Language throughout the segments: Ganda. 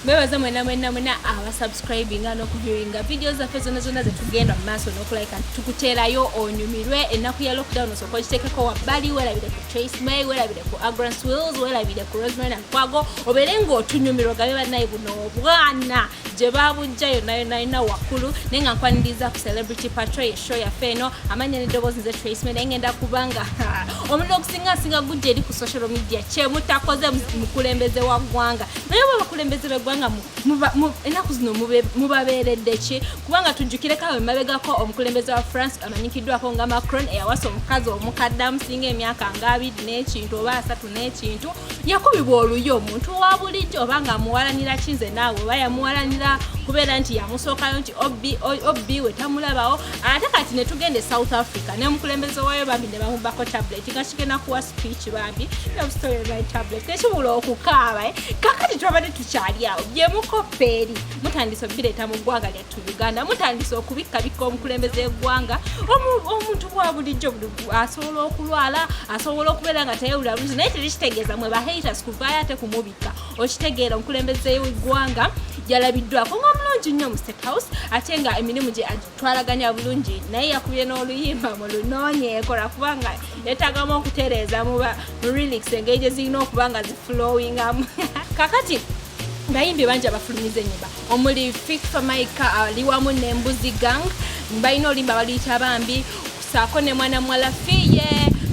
Mwebaza mwena abasubscribinga n'okuviewinga videos zaffe zonna zetugenda mu maaso n'okulika tukuteerayo onyumirwe ennaku ya lockdown osooka okiteekeko wabbali weerabire ku Trace May weerabire ku Agrance Wills weerabire ku Rosemary Nakwago obeere ng'otunyumirwa gabe bannaye buno obwana gye babujja yonna wakkulu naye nga nkwaniriza ku Celebrity Patrol eshow yaffe eno amanya n'eddoboozi nze Trace May naye ngenda kubanga omuliro ogusinga gujja eri ku social media kyemutakoze mukulembeze wa ggwanga naye babakulembeze b'eggwanga ennaku zino mubabeeredde ki kubanga tujjukireko awo emabegako omukulembeze wa France amanyikiddwako nga Macron eyawasa omukazi omukadde amusinga emyaka nga 20 n'ekintu oba 3 n'ekintu yakubibwa oluyo omuntu wa bulijjo oba nga amuwalanira kinze naawe oba yamuwalanira kubeera nti yamusookayo nti obbi we tamulabawo ate kati ne tugende South Africa n'omukulembeze waayo bambi ne bamubako tablet nga kigenda kuwa speech bambi story by tablet tekibula okukaaba kakati twabadde tukyali awo bye mukoppeeri mutandise obireeta mu ggwanga lyattu Uganda mutandise okubikkabikka omukulembeze w'eggwanga omuntu bwa bulijjo asobola okulwala asobola okubeera nga tayewulira bulungi naye terikitegeeza mwe bahaters kuvaayo ate kumubikka okitegeera omukulembeze w'eggwanga yalabiddwako ng'omulungi nnyo mu State House ate nga emirimu gye atwalaganya bulungi naye yakubye n'oluyimba mu lunoonye ekola kubanga yeetaagamu okutereeza mu lyrics engeri gye zirina okuba nga ziflowingamu kakati bayimbi bangi abafulumiza ennyimba omuli Fifa Maika ali wamu n'Embuzi Gang balina oluyimba baluyita bambi saako ne mwana mwala Fiye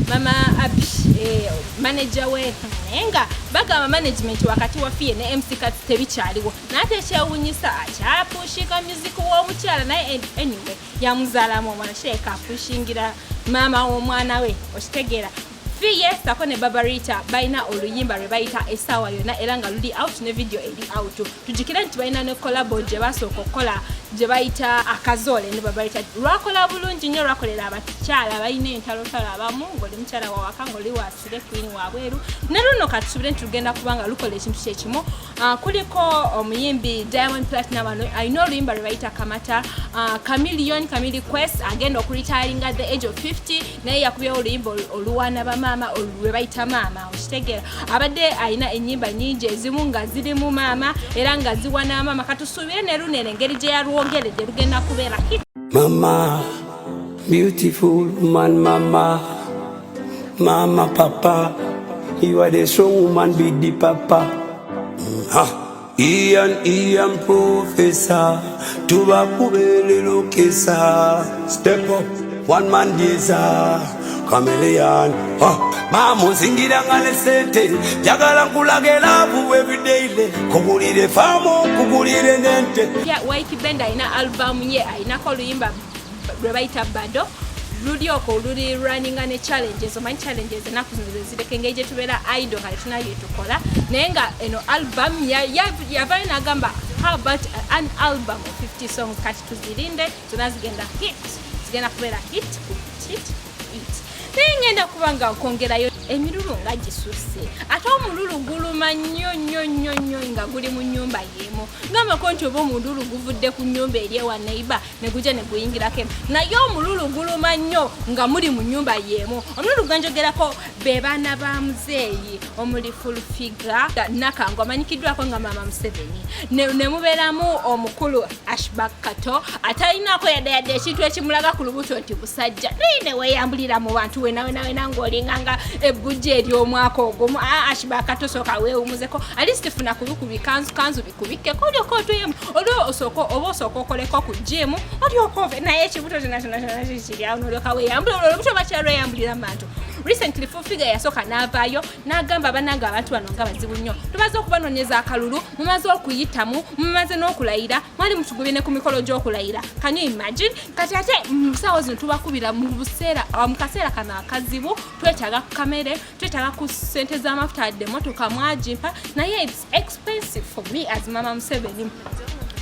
mama Abi manager we nga bagamba management wakati wa Fiye ne MC Kat tebikyaliwo nate ekyewuunyisa akyapushika music w'omukyala naye anyway yamuzaalamu omwana kireka apushingira maama w'omwana we okitegeera Fiye sako ne Babarita baina oluyimba lwe bayita Esawa yonna era nga luli out ne video eri out tujikira nti baina ne collabo gye basooka okukola gye bayita Akazole ne Babarita lwakola bulungi nnyo lwakolera abakyala balina entalotalo abamu ng'oli mukyala wawaka ng'oli wasire queen wabweru ne luno katusubire nti tugenda kubanga lukola ekintu kyekimu kuliko omuyimbi Diamond Platinum alina oluyimba lwe bayita Kamata Camille Quest agenda okuritaringa at the age of 50 naye yakubyewo oluyimba oluwaana bamaama olwe bayita maama okitegeera abadde alina ennyimba nnyingi ezimu nga zirimu maama era nga ziwana maama katusuubire ne luno engeri gye yalwogeredde lugenda kubeera hit. Mama, beautiful woman, mama, papa, you are the strong woman, be the papa. Ian professor, tuba kubele lokesa. Step up, one man desire, chameleon. Mama zingira ngale sente, jagala kulage love every day. Kugulire famo, kugulire nente. Yeah, White Band ina album ye ina koluyimba lwe bayita Bado. Lulioko luli running ne challenges omanyi challenges enaku zino zireka engeri gye tubeera idol kale tunayo tukola naye nga eno album yavayo n'agamba how about an album of 50 songs kati tuzirinde zonna zigenda kubeera hit naye ngenda kuba nga okongerayo emirulu nga gisusse ate omululu guluma nnyo nga guli mu nnyumba y'emu ngambako nti oba omululu guvudde ku nnyumba eri ewa neighbor ne gujja ne guyingirako naye omululu guluma nnyo nga muli mu nnyumba y'emu omululu gwanjogerako be baana ba muzeeyi omuli full figure Nakango amanyikiddwako nga Mama Museveni ne mubeeramu omukulu Ashback Kato atalinaako yadde ekintu ekimulaga ku lubuto nti busajja ne weeyambulira mu bantu wena ng'olinganga ebbujja ery'omwaka ogwo Ashback Kato sooka weewumuzeko alisti funa kanzu bikubikkeko olyoko otuyemu oba osooka okoleko ku gym olyoko ove naye ekibuto kyonna kikiryawo n'olyoka weeyambula olubuto bakyalweyambulira mu bantu recently Full Figure yasooka n'avaayo n'agamba bannanga abantu bano nga bazibu nnyo tumaze okubanoonyeza akalulu mumaze okuyitamu mumaze n'okulayira mwali mutugubye ne ku mikolo gy'okulayira can you imagine kati ate musaawo zino tubakubira mu kaseera kano akazibu twetaaga ku kamere twetaaga ku ssente z'amafuta adde motoka mwagimpa naye it's expensive for me as Mama Museveni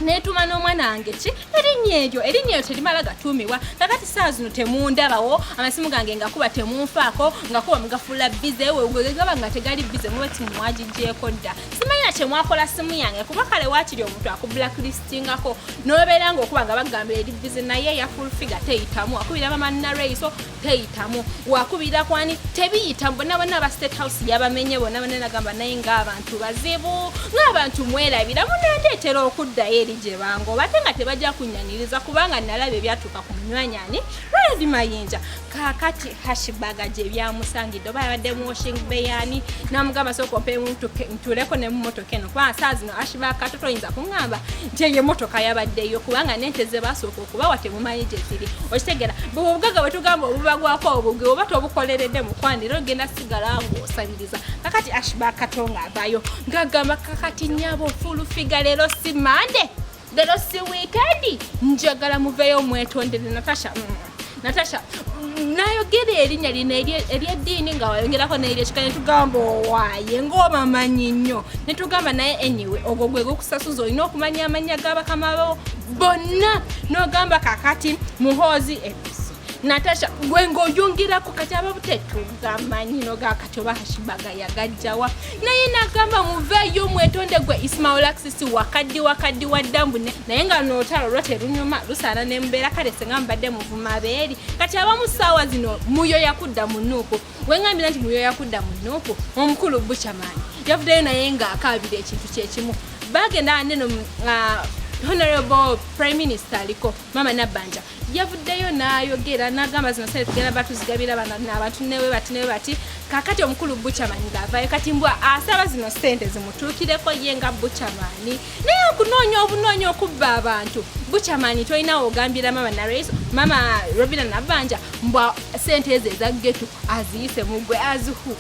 netuma n'omwana wange ki erinnya eryo terimala gatuumibwa kakati saa zino temundabawo amasimu gange ngakuba temunfaako ngakuba mugafuula bize wegaba nga tegali bize muba timumwagigyeko dda simanya kyemwakola simu yange kuba kale waakiri omuntu akublaklistingako n'obeera ng'okuba nga bagambira eri bize naye ya full figure teyitamu akubira bamanna reiso teyitamu wakubira kwani tebiyitamu bonna aba State House yabamenye bonna nagamba naye ng'abantu bazibu ng'abantu mwerabira munandeetera okuddayo eri gye bango bate nga tebajja kunnyaniriza kubanga nalaba ebyatuuka ku munywanyani Red Mayinja kakati hashibaga gye byamusangidde oba yabadde mu washing bayani namugamba sokompe ntuleko ne mu motoka eno kuba saa zino hashibaga katoto oyinza kuŋŋamba nti eyo emotoka yabaddeyo kubanga n'ente ze basooka okubawa temumanyi gye ziri okitegera bubugaga bwe tugamba obubagwako obuge oba tobukoleredde mu kwanira ogenda sigala ng'osabiriza kakati hashibaga katonga avaayo ng'agamba kakati nnyabo fulu figa leero si mande leero si weekend njagala muveeyo mwetondere Natasha nayogera erinnya lino eryeddiini nga wayongerako n'eryekika ne tugamba owaaye ng'obamanyi nnyo ne tugamba naye anyway ogwo gwe gukusasuza olina okumanya amannya g'abakama bo bonna n'ogamba kakati muhoozi ebiso Natasha gwe ng'oyongerako kati ababutetugamanyi n'ogakati oba hashibaga yagajjawa naye nagamba muveeyo mwetonde gwe Ismail Axis wakaddi wa ddambu naye nga n'olutalo lwo terunyuma lusaana ne mubeera kale senga mbadde muvuma beeri kati abamu ssaawa zino muyo yakudda mu Nuupu wengambira nti muyo yakudda mu Nuupu omukulu Buchaman yavuddeyo naye ng'akaabira ekintu kyekimu bagenda neno Honorable Prime Minister aliko Mama Nabbanja yavuddeyo n'ayogera n'agamba zino sente tugenda batuzigabira abantu newe bati kakati omukulu Buchaman ng'avaayo kati mbwa asaba zino sente zimutuukireko ye nga Buchaman naye okunoonya obunoonya okubba abantu Buchaman tolina ogambira Mama Robina Nabbanja mbwa sente ezo eza getu aziyise mugwe azihu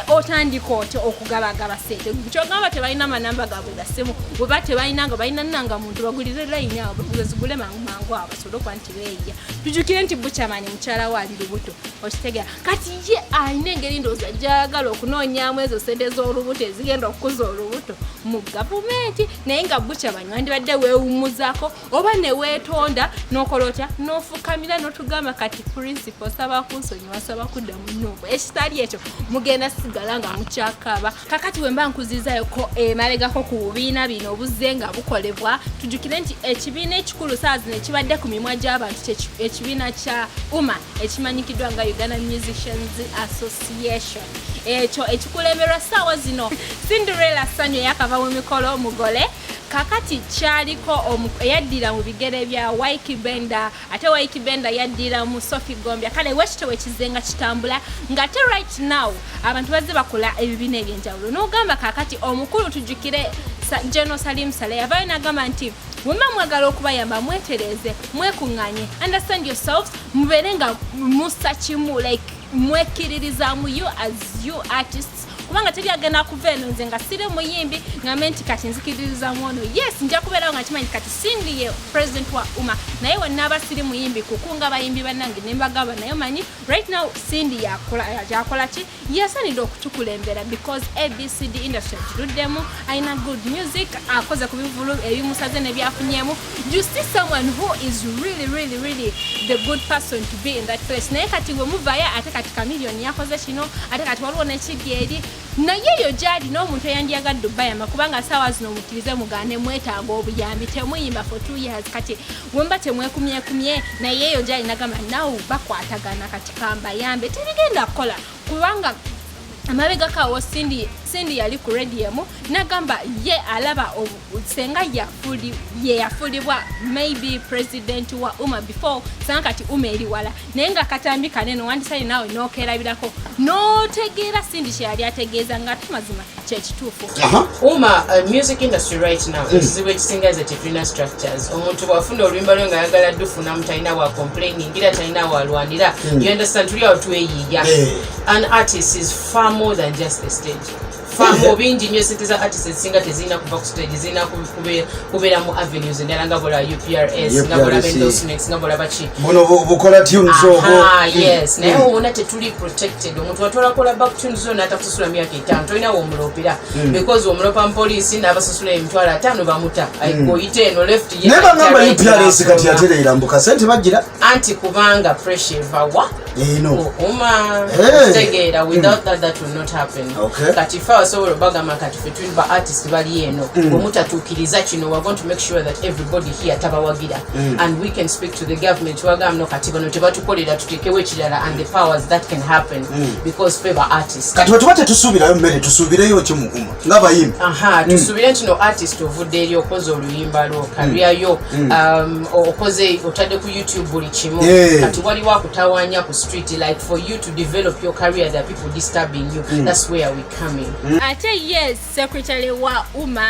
otandika otyo okugabagaba sente kyogamba tebalina manamba gaabwe gasimu bweba tebalina nga balina nanga muntu bagulire layini abo zigule mangu abo basobole okuba nti beeya tujukire nti Buchaman mukyala wa ali lubuto okitegera kati ye alina engeri ndowooza gy'ayagala okunoonyaamu ezo sente z'olubuto ezigenda okukuza olubuto mu gavumenti naye nga Buchaman wandibadde weewummuzaako oba ne weetonda n'okola otya n'ofukamira n'otugamba kati principal saba kunsonyiwa saba kudda mu Nuupu ekitali ekyo mugenda sigala nga mukyakaba kakati we mba nkuzizayoko emabegako ku bubiina bino obuzze nga bukolebwa tujukire nti ekibiina ekikulu saa zino ekibadde ku mimwa gy'abantu ekibiina kya UMA ekimanyikiddwa nga Uganda Musicians Association ekyo ekikulemberwa ssaawa zino Cinderella Sanyo yakava mu mikolo mugole kakati kyaliko eyaddira mu bigere bya Waiki Benda ate Waiki Benda yaddira mu Sophie Gombya kale wekito wekizenga kitambula nga te right now abantu bazze bakola ebibiina ebyenjawulo n'ogamba kakati omukulu tujukire General Salim Saleh yavaayo n'agamba nti wemba mwagala okubayamba mwetereze mwekuŋŋanye understand yourselves mubeere nga musa kimu like mwekiririzaamu you as you artists kubanga teri agenda kuva eno nze nga siri muyimbi ngambe nti kati nzikiririzaamu ono yes nja kubeerawo nga kimanyi kati Cindy ye president wa UMA naye wannaaba siri muyimbi kukunga bayimbi bannange ne mbagamba naye manyi right now Cindy yakola ki yasanidde okutukulembera because ABCD industry giruddemu ayina good music akoze ku bivulu ebimusaze ne byafunyeemu you see someone who is really the good person to be in that place naye kati we muvaayo ate kati Chameleone yakoze kino ate kati waliwo nekigeri naye yo gyali n'omuntu eyandiyagadde obbayamba kubanga ssaawa zino mukirize mugaane mwetaaga obuyambi temuyimba for 2 years kati wemba temwekumyekumye naye yo gyali nagamba nawe bakwatagana kati kambayambe tebigenda kukola kubanga amabega kawo Cindy yali ku radium nagamba ye alaba senga yafulibwa maybe president wa UMA before sanga kati UMA eri wala naye nga katambika neno wandisali nawe nokerabirako notegeera Cindy kyali ategeeza nga mazima kyekituufu UMA music industry right now ekizibu ekisinga ze tefina structures omuntu bwafuna oluyimba lwe nga yagala dufuna mutalina wa complaining era talina walwanira you understand tuli awo tweyiya an artist is far more than just the stage fambo bingi nnyo sente za artists ezisinga tezirina kuva ku stage zirina kubeera mu avenues endala nga bola UPRS nga bola endorsements nga bola baki bono bukola tunes yes naye wona tetuli protected omuntu watwalakola back tunes zo n'atakusasula myaka 5 tolina womulopera because womuloopa mupoliisi n'abasasula emitwalo 5 bamuta ayikoyite eno left neba ngamba UPRS kati yatereera mbuka sente bagira anti kubanga pressure vawa tegeera without that will not happen kati fa asobola bagamba kati fe tuli ba artist bali eno bwemutatuukiriza kino we're going to make sure that everybody here tabawagira and we can speak to the government wagamba no kati bano tebatukolera tutekewo ekirala and the powers that can happen because fe ba artist kati wetubate tusuubirayo mmere tusuubireyo kimuguma nga bayimbi tusuubire nti no artist ovudde eri okoze oluyimba lwo kalyayo okoze otadde ku YouTube buli kimu kati waliwo akutawaanya ku street like for you to develop your career there are people disturbing you that's where we come in ate yes secretary wa umma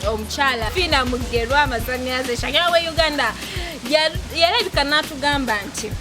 omukyala Fina Mugerwa amazanyaze shakira we Uganda yarabika natugamba nti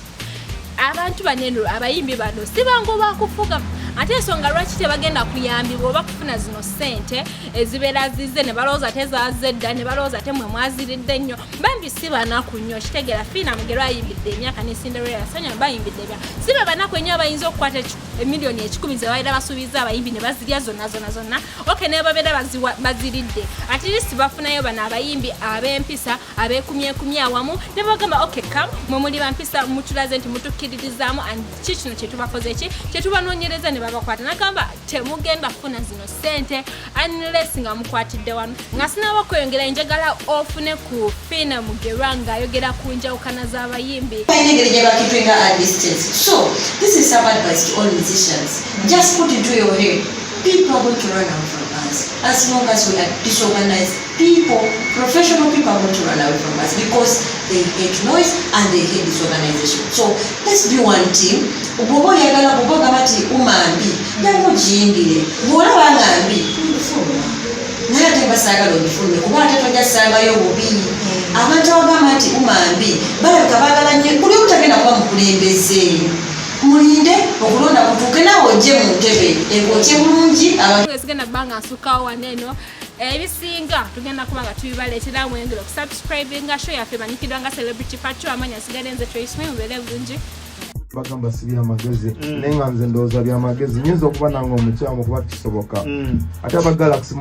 abantu baneno abayimbi bano sibango bakufuga ate ensonga lwaki tebagenda kuyambibwa oba kufuna zino ssente ezibeera zizze ne balowooza tezaaze dda ne balowooza temwe mwaziridde nnyo bambi si banaku nnyo kitegeera Fina Mugerwa ayimbidde emyaka ne Cinderella Sanya bayimbidde bya si be banaku ennyo abayinza okukwata emiliyoni 10 ze babeera basuubiza abayimbi ne bazirya zonna oke ne babeera baziridde ate lisi bafunayo bano abayimbi ab'empisa abeekumyekumye awamu ne bagamba oke kam mwe muli bampisa mutulaze nti mutukkiririzaamu ki kino kyetubakoze ki kyetubanoonyereza babakwata nakamba temugenda kufuna zino sente unless nga mukwatidde wano nga sinaba kweyongera njagala ofune ku Fina Mugerwa ng'ayogera ku njawukana z'abayimbi so this is some advice to all musicians just put into your head people are going to run out from us as long as we are disorganized people, professional people are going to run away from us because they hate noise and they hate disorganization. So let's be one team. Ubobo yagala buboga mati umambi yango jindire bola bangambi naya temba sagalo ndifunne kuba tatoja sangayo bubi abantu bagamba nti umambi bala kabagala nnyo kuli utagenda kuba mukulembeze mulinde okulonda kutuke nawo je mu ntebe egoche bulungi abantu esigenda banga asukawo waneno ebisinga tugenda kubanga tubibaleetera mwengero kusubscribe nga show yaffe manyikidwa nga Celebrity Patrol amanya asigalenze Trace May mubere bulungi bagamba si byamagezi naye nga nze ndowooza byamagezi nyinza okuba nange omukyamu kuba kisoboka ate aba Galaxy